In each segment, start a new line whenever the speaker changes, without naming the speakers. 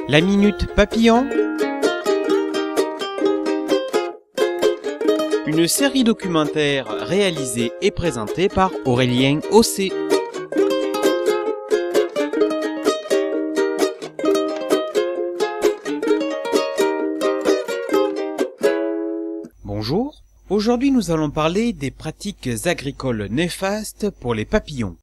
La Minute Papillon, une série documentaire réalisée et présentée par Aurélien Ossé. Bonjour, aujourd'hui nous allons parler des pratiques agricoles néfastes pour les papillons.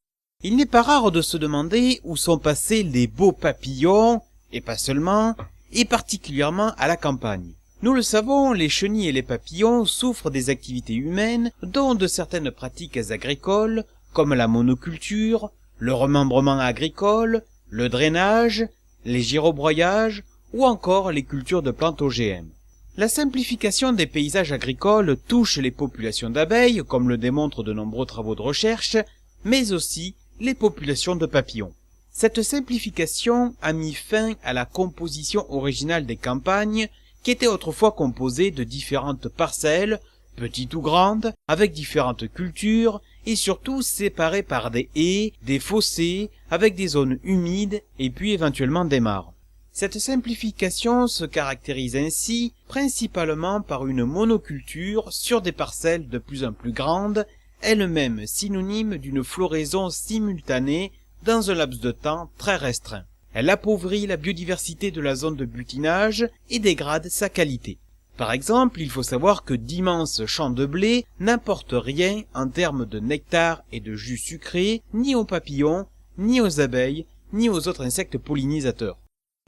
Il n'est pas rare de se demander où sont passés les beaux papillons, et pas seulement, et particulièrement à la campagne. Nous le savons, les chenilles et les papillons souffrent des activités humaines, dont de certaines pratiques agricoles, comme la monoculture, le remembrement agricole, le drainage, les girobroyages, ou encore les cultures de plantes OGM. La simplification des paysages agricoles touche les populations d'abeilles, comme le démontrent de nombreux travaux de recherche, mais aussi les populations de papillons. Cette simplification a mis fin à la composition originale des campagnes, qui étaient autrefois composées de différentes parcelles, petites ou grandes, avec différentes cultures, et surtout séparées par des haies, des fossés, avec des zones humides, et puis éventuellement des mares. Cette simplification se caractérise ainsi principalement par une monoculture sur des parcelles de plus en plus grandes, elle-même synonyme d'une floraison simultanée dans un laps de temps très restreint. Elle appauvrit la biodiversité de la zone de butinage et dégrade sa qualité. Par exemple, il faut savoir que d'immenses champs de blé n'apportent rien en termes de nectar et de jus sucré, ni aux papillons, ni aux abeilles, ni aux autres insectes pollinisateurs.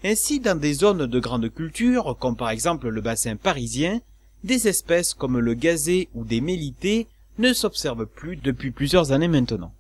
Ainsi, dans des zones de grande culture, comme par exemple le bassin parisien, des espèces comme le gazé ou des mélités ne s'observent plus depuis plusieurs années maintenant.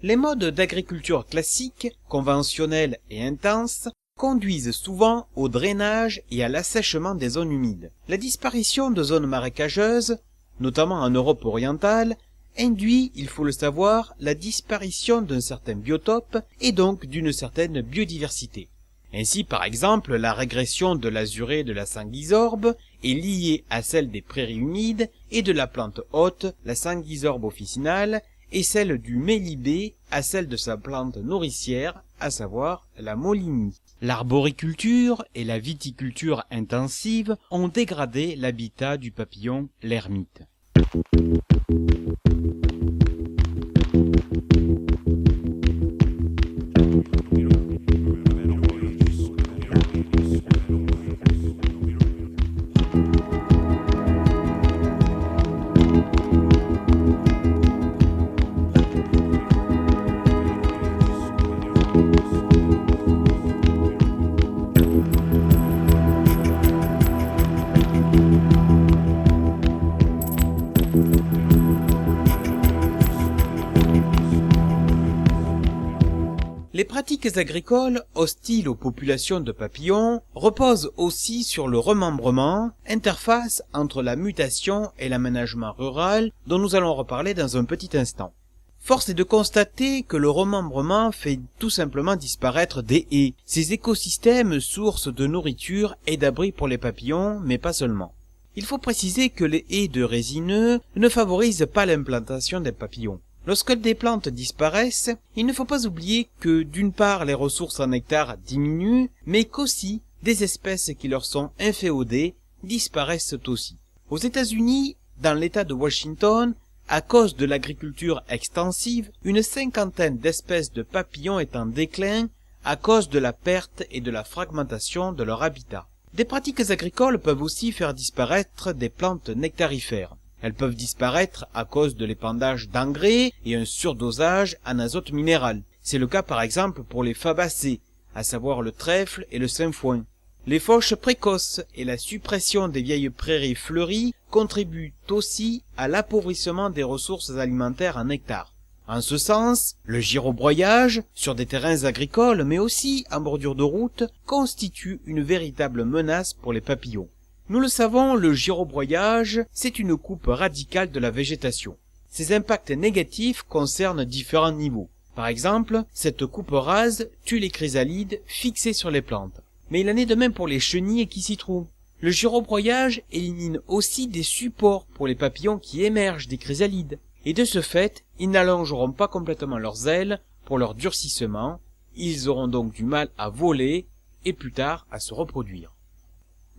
Les modes d'agriculture classiques, conventionnels et intenses, conduisent souvent au drainage et à l'assèchement des zones humides. La disparition de zones marécageuses, notamment en Europe orientale, induit, il faut le savoir, la disparition d'un certain biotope et donc d'une certaine biodiversité. Ainsi, par exemple, la régression de l'azurée de la sanguisorbe est liée à celle des prairies humides et de la plante hôte, la sanguisorbe officinale, et celle du mélibée à celle de sa plante nourricière, à savoir la mollinie. L'arboriculture et la viticulture intensive ont dégradé l'habitat du papillon l'ermite. Les pratiques agricoles hostiles aux populations de papillons reposent aussi sur le remembrement, interface entre la mutation et l'aménagement rural dont nous allons reparler dans un petit instant. Force est de constater que le remembrement fait tout simplement disparaître des haies, ces écosystèmes sources de nourriture et d'abri pour les papillons, mais pas seulement. Il faut préciser que les haies de résineux ne favorisent pas l'implantation des papillons. Lorsque des plantes disparaissent, il ne faut pas oublier que d'une part les ressources en nectar diminuent, mais qu'aussi des espèces qui leur sont inféodées disparaissent aussi. Aux États-Unis, dans l'État de Washington, à cause de l'agriculture extensive, une cinquantaine d'espèces de papillons est en déclin à cause de la perte et de la fragmentation de leur habitat. Des pratiques agricoles peuvent aussi faire disparaître des plantes nectarifères. Elles peuvent disparaître à cause de l'épandage d'engrais et un surdosage en azote minéral. C'est le cas par exemple pour les fabacées, à savoir le trèfle et le sainfoin. Les fauches précoces et la suppression des vieilles prairies fleuries contribuent aussi à l'appauvrissement des ressources alimentaires en nectar. En ce sens, le girobroyage, sur des terrains agricoles mais aussi en bordure de route, constitue une véritable menace pour les papillons. Nous le savons, le girobroyage, c'est une coupe radicale de la végétation. Ces impacts négatifs concernent différents niveaux. Par exemple, cette coupe rase tue les chrysalides fixés sur les plantes. Mais il en est de même pour les chenilles qui s'y trouvent. Le girobroyage élimine aussi des supports pour les papillons qui émergent des chrysalides. Et de ce fait, ils n'allongeront pas complètement leurs ailes pour leur durcissement. Ils auront donc du mal à voler et plus tard à se reproduire.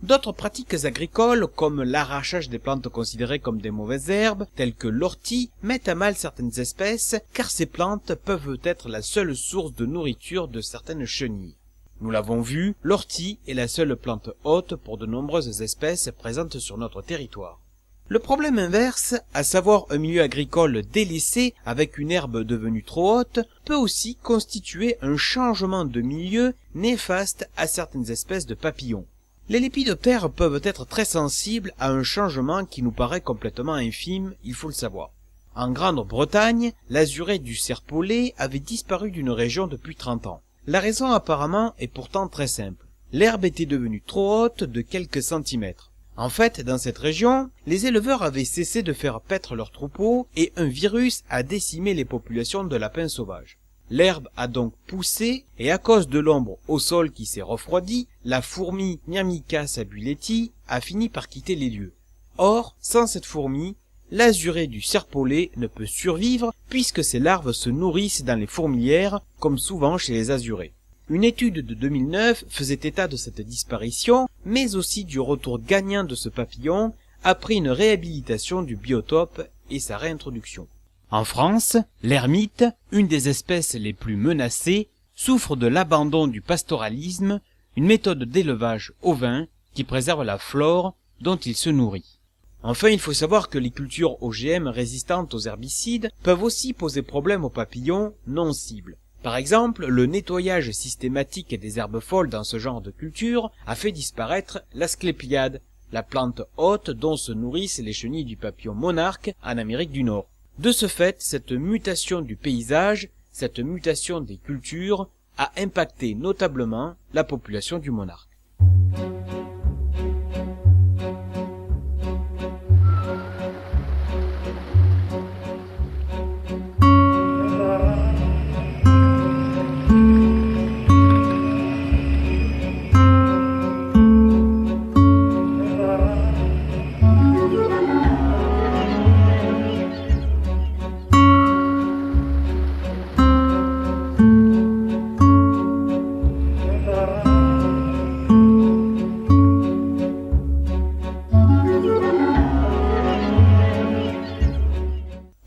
D'autres pratiques agricoles, comme l'arrachage des plantes considérées comme des mauvaises herbes, telles que l'ortie, mettent à mal certaines espèces, car ces plantes peuvent être la seule source de nourriture de certaines chenilles. Nous l'avons vu, l'ortie est la seule plante hôte pour de nombreuses espèces présentes sur notre territoire. Le problème inverse, à savoir un milieu agricole délaissé avec une herbe devenue trop haute, peut aussi constituer un changement de milieu néfaste à certaines espèces de papillons. Les lépidoptères peuvent être très sensibles à un changement qui nous paraît complètement infime, il faut le savoir. En Grande-Bretagne, l'azuré du serpolet avait disparu d'une région depuis 30 ans. La raison apparemment est pourtant très simple. L'herbe était devenue trop haute de quelques centimètres. En fait, dans cette région, les éleveurs avaient cessé de faire paître leurs troupeaux et un virus a décimé les populations de lapins sauvages. L'herbe a donc poussé et à cause de l'ombre au sol qui s'est refroidi, la fourmi Myrmica sabuleti a fini par quitter les lieux. Or, sans cette fourmi, l'azuré du serpolet ne peut survivre puisque ses larves se nourrissent dans les fourmilières comme souvent chez les azurés. Une étude de 2009 faisait état de cette disparition, mais aussi du retour gagnant de ce papillon après une réhabilitation du biotope et sa réintroduction. En France, l'hermite, une des espèces les plus menacées, souffre de l'abandon du pastoralisme, une méthode d'élevage ovin qui préserve la flore dont il se nourrit. Enfin, il faut savoir que les cultures OGM résistantes aux herbicides peuvent aussi poser problème aux papillons non cibles. Par exemple, le nettoyage systématique des herbes folles dans ce genre de culture a fait disparaître l'asclépiade, la plante hôte dont se nourrissent les chenilles du papillon monarque en Amérique du Nord. De ce fait, cette mutation du paysage, cette mutation des cultures, a impacté notablement la population du monarque.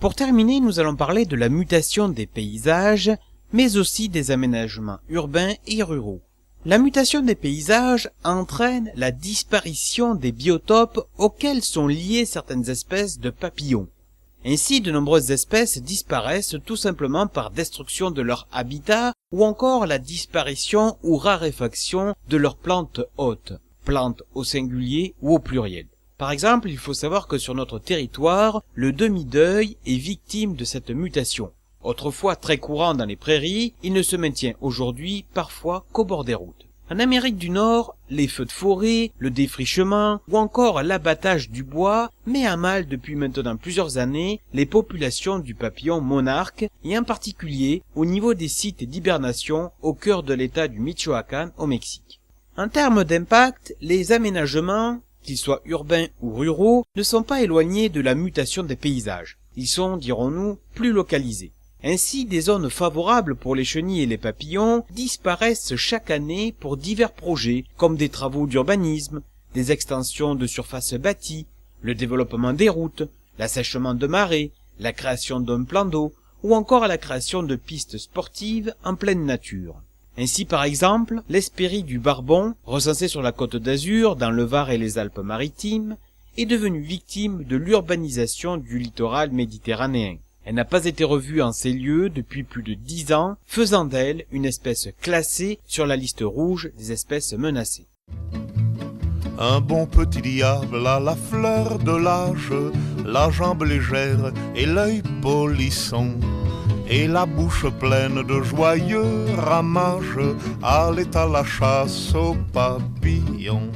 Pour terminer, nous allons parler de la mutation des paysages, mais aussi des aménagements urbains et ruraux. La mutation des paysages entraîne la disparition des biotopes auxquels sont liées certaines espèces de papillons. Ainsi, de nombreuses espèces disparaissent tout simplement par destruction de leur habitat ou encore la disparition ou raréfaction de leurs plantes hôtes, plantes au singulier ou au pluriel. Par exemple, il faut savoir que sur notre territoire, le demi-deuil est victime de cette mutation. Autrefois très courant dans les prairies, il ne se maintient aujourd'hui parfois qu'au bord des routes. En Amérique du Nord, les feux de forêt, le défrichement ou encore l'abattage du bois met à mal depuis maintenant plusieurs années les populations du papillon monarque et en particulier au niveau des sites d'hibernation au cœur de l'état du Michoacán au Mexique. En termes d'impact, les aménagements, qu'ils soient urbains ou ruraux, ne sont pas éloignés de la mutation des paysages. Ils sont, dirons-nous, plus localisés. Ainsi, des zones favorables pour les chenilles et les papillons disparaissent chaque année pour divers projets, comme des travaux d'urbanisme, des extensions de surfaces bâties, le développement des routes, l'assèchement de marais, la création d'un plan d'eau, ou encore la création de pistes sportives en pleine nature. Ainsi, par exemple, l'Hespérie du Barbon, recensée sur la Côte d'Azur, dans le Var et les Alpes-Maritimes, est devenue victime de l'urbanisation du littoral méditerranéen. Elle n'a pas été revue en ces lieux depuis plus de 10 ans, faisant d'elle une espèce classée sur la liste rouge des espèces menacées.
Un bon petit diable à la fleur de l'âge, la jambe légère et l'œil polisson, et la bouche pleine de joyeux ramages, allait à la chasse aux papillons.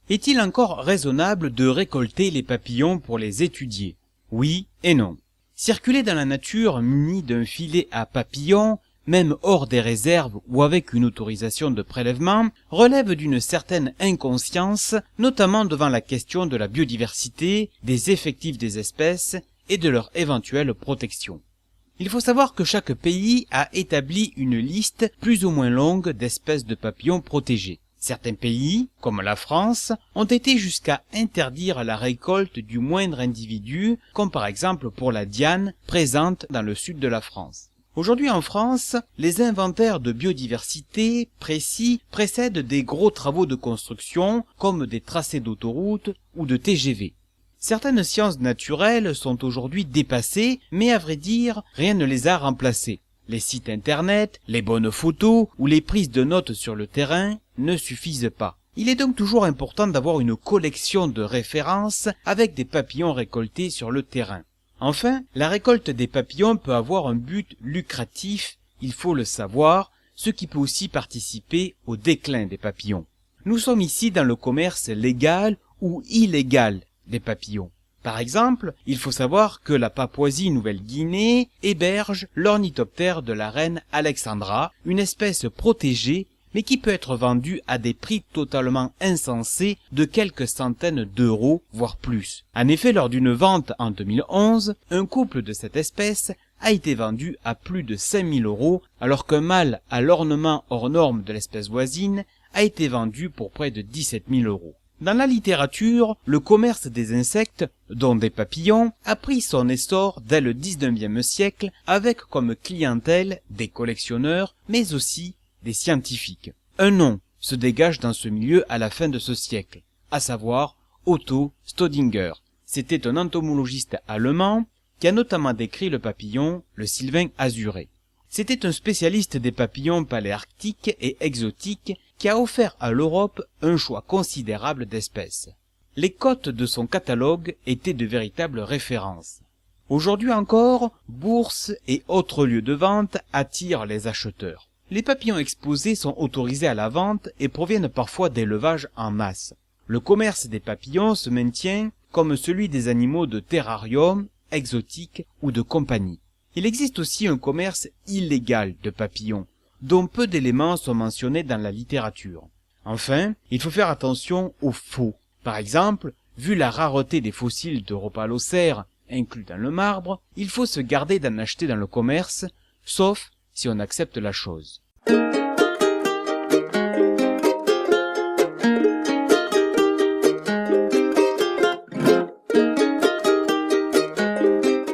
Est-il encore raisonnable de récolter les papillons pour les étudier? Oui et non. Circuler dans la nature muni d'un filet à papillons, même hors des réserves ou avec une autorisation de prélèvement, relève d'une certaine inconscience, notamment devant la question de la biodiversité, des effectifs des espèces et de leur éventuelle protection. Il faut savoir que chaque pays a établi une liste plus ou moins longue d'espèces de papillons protégés. Certains pays, comme la France, ont été jusqu'à interdire la récolte du moindre individu, comme par exemple pour la diane présente dans le sud de la France. Aujourd'hui en France, les inventaires de biodiversité précis précèdent des gros travaux de construction comme des tracés d'autoroutes ou de TGV. Certaines sciences naturelles sont aujourd'hui dépassées, mais à vrai dire, rien ne les a remplacées. Les sites internet, les bonnes photos ou les prises de notes sur le terrain ne suffisent pas. Il est donc toujours important d'avoir une collection de références avec des papillons récoltés sur le terrain. Enfin, la récolte des papillons peut avoir un but lucratif, il faut le savoir, ce qui peut aussi participer au déclin des papillons. Nous sommes ici dans le commerce légal ou illégal des papillons. Par exemple, il faut savoir que la Papouasie-Nouvelle-Guinée héberge l'ornithoptère de la reine Alexandra, une espèce protégée mais qui peut être vendue à des prix totalement insensés de quelques centaines d'euros, voire plus. En effet, lors d'une vente en 2011, un couple de cette espèce a été vendu à plus de 5 000 euros, alors qu'un mâle à l'ornement hors norme de l'espèce voisine a été vendu pour près de 17 000 euros. Dans la littérature, le commerce des insectes, dont des papillons, a pris son essor dès le 19e siècle avec comme clientèle des collectionneurs, mais aussi des scientifiques. Un nom se dégage dans ce milieu à la fin de ce siècle, à savoir Otto Staudinger. C'était un entomologiste allemand qui a notamment décrit le papillon, le sylvain azuré. C'était un spécialiste des papillons paléarctiques et exotiques qui a offert à l'Europe un choix considérable d'espèces. Les cotes de son catalogue étaient de véritables références. Aujourd'hui encore, bourses et autres lieux de vente attirent les acheteurs. Les papillons exposés sont autorisés à la vente et proviennent parfois d'élevages en masse. Le commerce des papillons se maintient comme celui des animaux de terrarium, exotiques ou de compagnie. Il existe aussi un commerce illégal de papillons, dont peu d'éléments sont mentionnés dans la littérature. Enfin, il faut faire attention aux faux. Par exemple, vu la rareté des fossiles de Rhopalocère inclus dans le marbre, il faut se garder d'en acheter dans le commerce, sauf si on accepte la chose.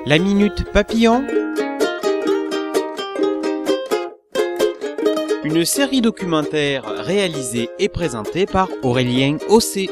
La Minute Papillon, une série documentaire réalisée et présentée par Aurélien Ossé.